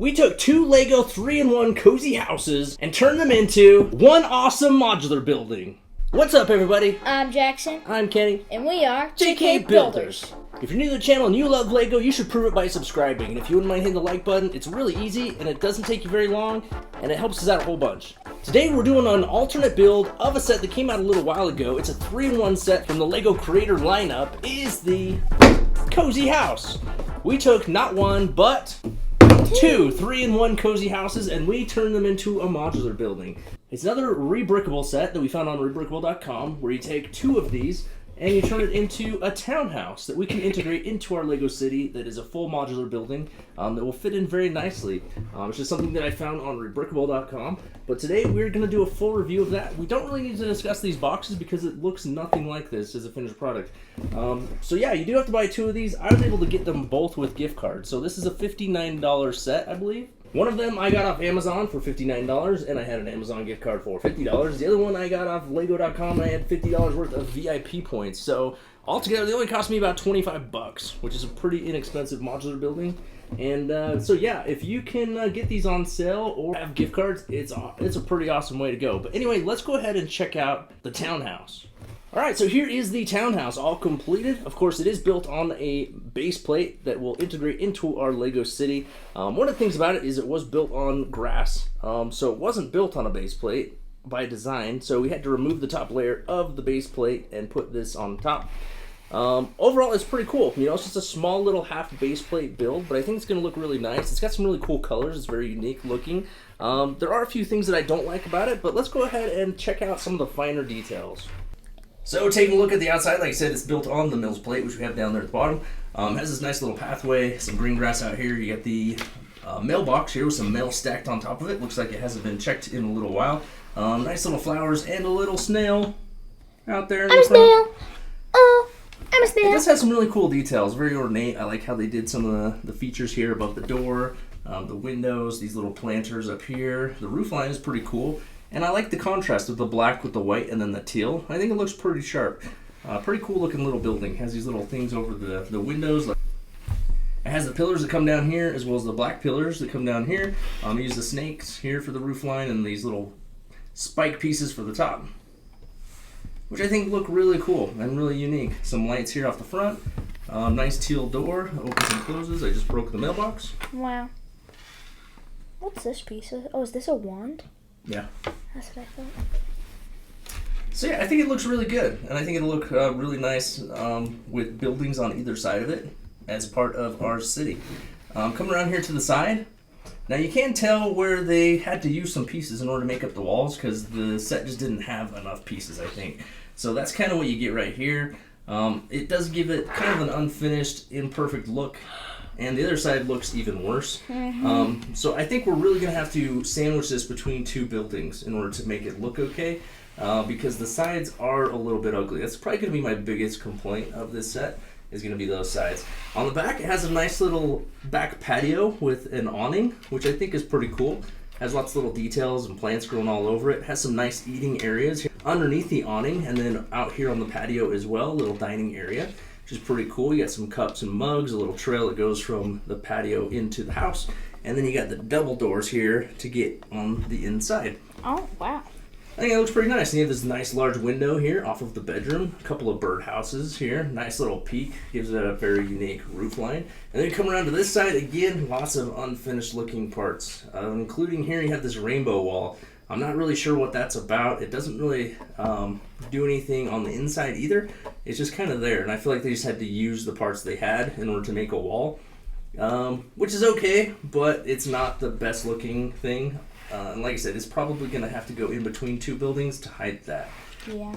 We took two Lego 3-in-1 cozy houses and turned them into one awesome modular building. What's up, everybody? I'm Jackson. I'm Kenny. And we are JK Builders. If you're new to the channel and you love Lego, you should prove it by subscribing. And if you wouldn't mind hitting the like button, it's really easy and it doesn't take you very long and it helps us out a whole bunch. Today we're doing an alternate build of a set that came out a little while ago. It's a 3-in-1 set from the Lego Creator lineup. It is the Cozy House. We took not one, but two 3-in-1 cozy houses and we turned them into a modular building. It's another rebrickable set that we found on rebrickable.com where you take two of these and you turn it into a townhouse that we can integrate into our Lego city that is a full modular building that will fit in very nicely. It's just something that I found on rebrickable.com, but today we're going to do a full review of that. We don't really need to discuss these boxes because it looks nothing like this as a finished product. So yeah, you do have to buy two of these. I was able to get them both with gift cards. So this is a $59 set, I believe. One of them I got off Amazon for $59, and I had an Amazon gift card for $50. The other one I got off Lego.com, and I had $50 worth of VIP points. So altogether, they only cost me about $25, which is a pretty inexpensive modular building. And so yeah, if you can get these on sale or have gift cards, it's a pretty awesome way to go. But anyway, let's go ahead and check out the townhouse. Alright, so here is the townhouse all completed. Of course, it is built on a base plate that will integrate into our Lego city. One of the things about it is it was built on grass, so it wasn't built on a base plate by design, so we had to remove the top layer of the base plate and put this on top. Overall, it's pretty cool. You know, it's just a small little half base plate build, but I think it's going to look really nice. It's got some really cool colors. It's very unique looking. There are a few things that I don't like about it, but let's go ahead and check out some of the finer details. So taking a look at the outside, like I said, it's built on the Mills plate, which we have down there at the bottom. Has this nice little pathway, some green grass out here. You got the mailbox here with some mail stacked on top of it. Looks like it hasn't been checked in a little while. Nice little flowers and a little snail out there in the front. I'm a snail. Oh, I'm a snail. It does have some really cool details, very ornate. I like how they did some of the features here above the door, the windows, these little planters up here. The roof line is pretty cool. And I like the contrast of the black with the white and then the teal. I think it looks pretty sharp. Pretty cool looking little building. Has these little things over the windows. It has the pillars that come down here as well as the black pillars that come down here. Use the snakes here for the roof line and these little spike pieces for the top, which I think look really cool and really unique. Some lights here off the front. Nice teal door. Opens and closes. I just broke the mailbox. Wow. What's this piece? Oh, is this a wand? Yeah. That's what I thought. So yeah, I think it looks really good, and I think it'll look really nice with buildings on either side of it as part of our city. Coming around here to the side, now you can tell where they had to use some pieces in order to make up the walls because the set just didn't have enough pieces, I think. So that's kind of what you get right here. It does give it kind of an unfinished, imperfect look. And the other side looks even worse. Mm-hmm. So I think we're really going to have to sandwich this between two buildings in order to make it look okay. Because the sides are a little bit ugly. That's probably going to be my biggest complaint of this set, is going to be those sides. On the back, it has a nice little back patio with an awning, which I think is pretty cool. Has lots of little details and plants growing all over it. Has some nice eating areas here underneath the awning, and then out here on the patio as well, a little dining area. Which is pretty cool. You got some cups and mugs, a little trail that goes from the patio into the house, and then you got the double doors here to get on the inside. Oh, wow. I think it looks pretty nice. And you have this nice large window here off of the bedroom, a couple of bird houses here, nice little peak, gives it a very unique roof line. And then you come around to this side, again, lots of unfinished looking parts, including here you have this rainbow wall. I'm not really sure what that's about. It doesn't really do anything on the inside either. It's just kind of there, and I feel like they just had to use the parts they had in order to make a wall, which is okay, but it's not the best looking thing. And like I said, it's probably going to have to go in between two buildings to hide that. Yeah.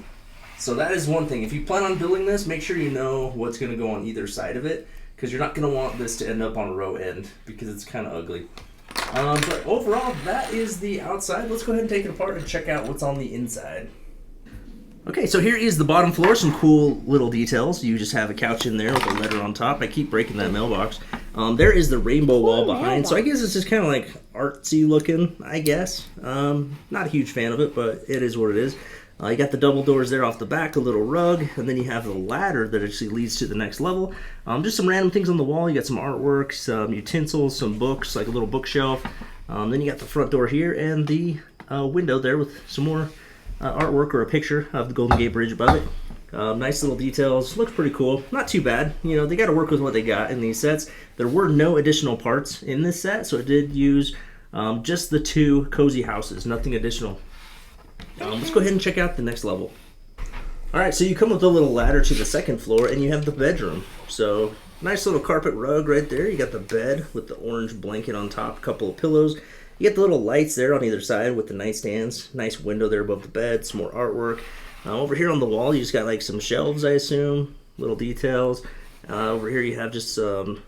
So that is one thing. If you plan on building this, make sure you know what's going to go on either side of it, because you're not going to want this to end up on a row end, because it's kind of ugly. But overall, that is the outside. Let's go ahead and take it apart and check out what's on the inside. Okay, so here is the bottom floor. Some cool little details. You just have a couch in there with a letter on top. I keep breaking that mailbox. There is the rainbow wall behind. So I guess it's just kind of like artsy looking, I guess. Not a huge fan of it, but it is what it is. You got the double doors there off the back, a little rug, and then you have the ladder that actually leads to the next level. Just some random things on the wall. You got some artwork, some utensils, some books, like a little bookshelf. Then you got the front door here and the window there with some more artwork or a picture of the Golden Gate Bridge above it. Nice little details. Looks pretty cool. Not too bad. You know, they got to work with what they got in these sets. There were no additional parts in this set, so it did use just the 2 cozy houses. Nothing additional. Let's go ahead and check out the next level. Alright, so you come with a little ladder to the 2nd floor, and you have the bedroom. So, nice little carpet rug right there. You got the bed with the orange blanket on top, a couple of pillows. You get the little lights there on either side with the nightstands. Nice window there above the bed, some more artwork. Over here on the wall, you just got like some shelves, I assume, little details. Over here you have just some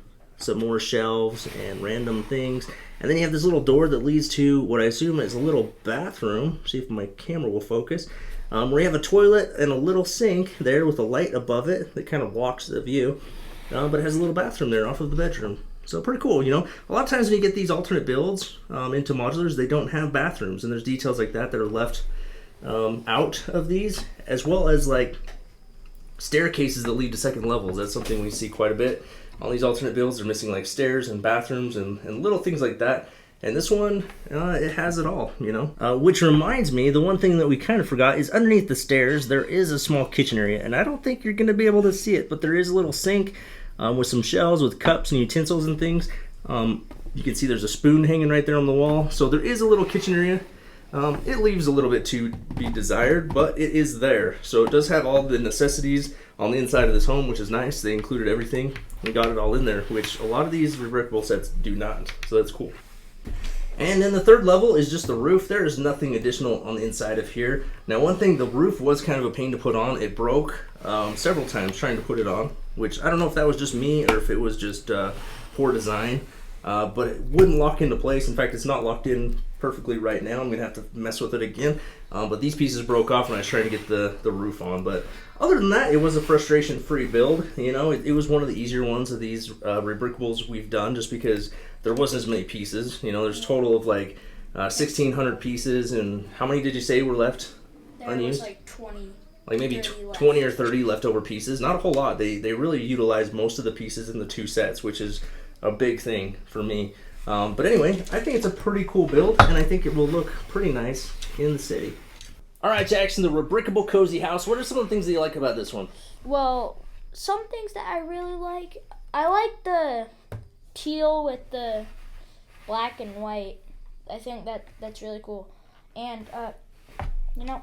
more shelves and random things. And then you have this little door that leads to what I assume is a little bathroom. See if my camera will focus. Where you have a toilet and a little sink there with a light above it that kind of blocks the view. But it has a little bathroom there off of the bedroom. So pretty cool, you know. A lot of times when you get these alternate builds into modulars, they don't have bathrooms. And there's details like that are left out of these, as well as like staircases that lead to 2nd levels. That's something we see quite a bit on these alternate builds. They're missing like stairs and bathrooms and little things like that. And this one, it has it all, you know. Which reminds me, the one thing that we kind of forgot is underneath the stairs, there is a small kitchen area. And I don't think you're going to be able to see it, but there is a little sink with some shelves with cups and utensils and things. You can see there's a spoon hanging right there on the wall. So there is a little kitchen area. It leaves a little bit to be desired, but it is there. So it does have all the necessities on the inside of this home, which is nice. They included everything. We got it all in there, which a lot of these rebrickable sets do not. So that's cool. And then the 3rd level is just the roof. There is nothing additional on the inside of here. Now, one thing, the roof was kind of a pain to put on. It broke several times trying to put it on, which I don't know if that was just me or if it was just poor design. But it wouldn't lock into place. In fact, it's not locked in perfectly right now. I'm gonna have to mess with it again. But these pieces broke off when I was trying to get the roof on. But other than that, it was a frustration-free build. You know, it was one of the easier ones of these rebrickables we've done, just because there wasn't as many pieces. You know, there's a total of like 1,600 pieces, and how many did you say were left unused? There was like 20. Like maybe 20 or 30 leftover pieces. Not a whole lot. They really utilized most of the pieces in the 2 sets, which is a big thing for me. But anyway, I think it's a pretty cool build, and I think it will look pretty nice in the city. All right, Jackson, the rebrickable cozy house. What are some of the things that you like about this one? Well, some things that I really like. I like the teal with the black and white. I think that's really cool. And you know,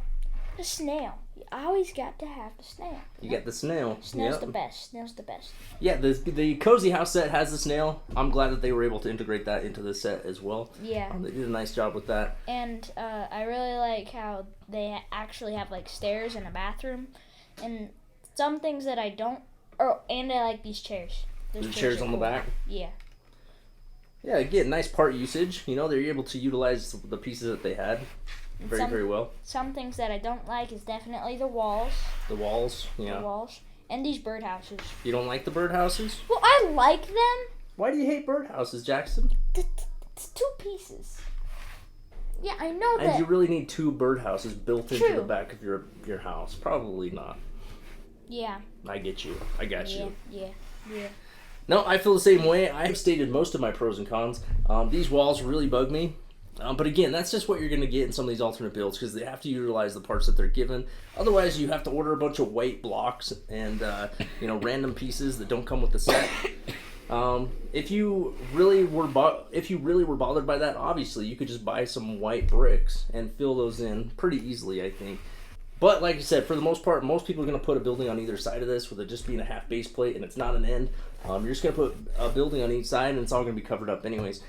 the snail. You always got to have the snail. You got the snail. Snail's the best. Snail's the best. Yeah, the cozy house set has the snail. I'm glad that they were able to integrate that into the set as well. Yeah. They did a nice job with that. And I really like how they actually have like stairs and a bathroom, and some things that I don't. And I like these chairs. The chairs on the back. Yeah. Yeah, again, nice part usage. You know, they're able to utilize the pieces that they had very well. Some things that I don't like is definitely the walls. The walls, yeah. The walls. And these birdhouses. You don't like the birdhouses? Well, I like them. Why do you hate birdhouses, Jackson? It's 2 pieces. Yeah, I know that. And you really need 2 birdhouses built into the back of your house? Probably not. Yeah. I get you. I got you. Yeah. No, I feel the same way. I have stated most of my pros and cons. These walls really bug me. But again, that's just what you're going to get in some of these alternate builds, because they have to utilize the parts that they're given. Otherwise, you have to order a bunch of white blocks and random pieces that don't come with the set. If you really were bothered by that, obviously you could just buy some white bricks and fill those in pretty easily, I think. But like I said, for the most part, most people are going to put a building on either side of this, with it just being a half base plate and it's not an end. You're just going to put a building on each side, and it's all going to be covered up anyways.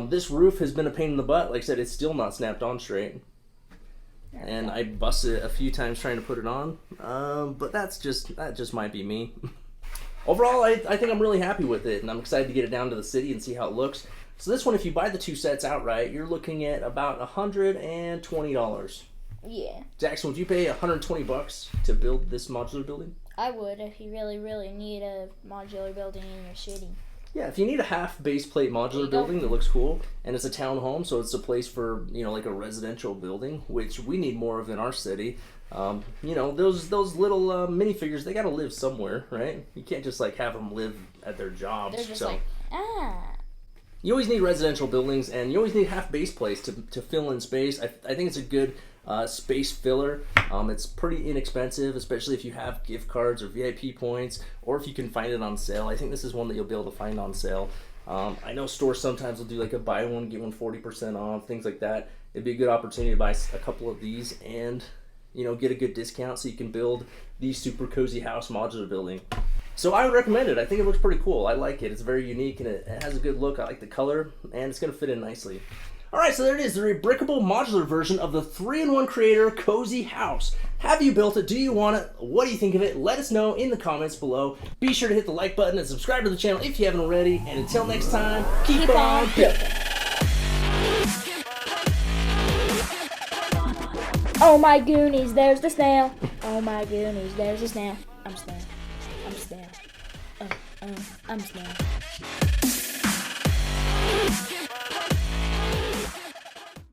This roof has been a pain in the butt. Like I said, it's still not snapped on straight. And I busted it a few times trying to put it on. But that just might be me. Overall, I think I'm really happy with it, and I'm excited to get it down to the city and see how it looks. So this one, if you buy the 2 sets outright, you're looking at about $120. Yeah. Jackson, would you pay $120 to build this modular building? I would, if you really, really need a modular building in your city. Yeah, if you need a half base plate modular building that looks cool, and it's a townhome, so it's a place for, like a residential building, which we need more of in our city. You know, those little minifigures, they gotta live somewhere, right? You can't just like have them live at their jobs. They're just so like, you always need residential buildings, and you always need half base plates to fill in space. I think it's a good space filler. It's pretty inexpensive, especially if you have gift cards or VIP points, or if you can find it on sale. I think this is one that you'll be able to find on sale. I know stores sometimes will do like a buy one, get one 40% off, things like that. It'd be a good opportunity to buy a couple of these and, you know, get a good discount so you can build the super cozy house modular building. So I would recommend it. I think it looks pretty cool. I like it. It's very unique and it has a good look. I like the color and it's going to fit in nicely. All right, so there it is, the rebrickable modular version of the 3-in-1 Creator Cozy House. Have you built it? Do you want it? What do you think of it? Let us know in the comments below. Be sure to hit the like button and subscribe to the channel if you haven't already. And until next time, keep on building. oh my goonies, there's the snail. Oh my goonies, there's the snail. I'm snail. I'm snail. I'm snail.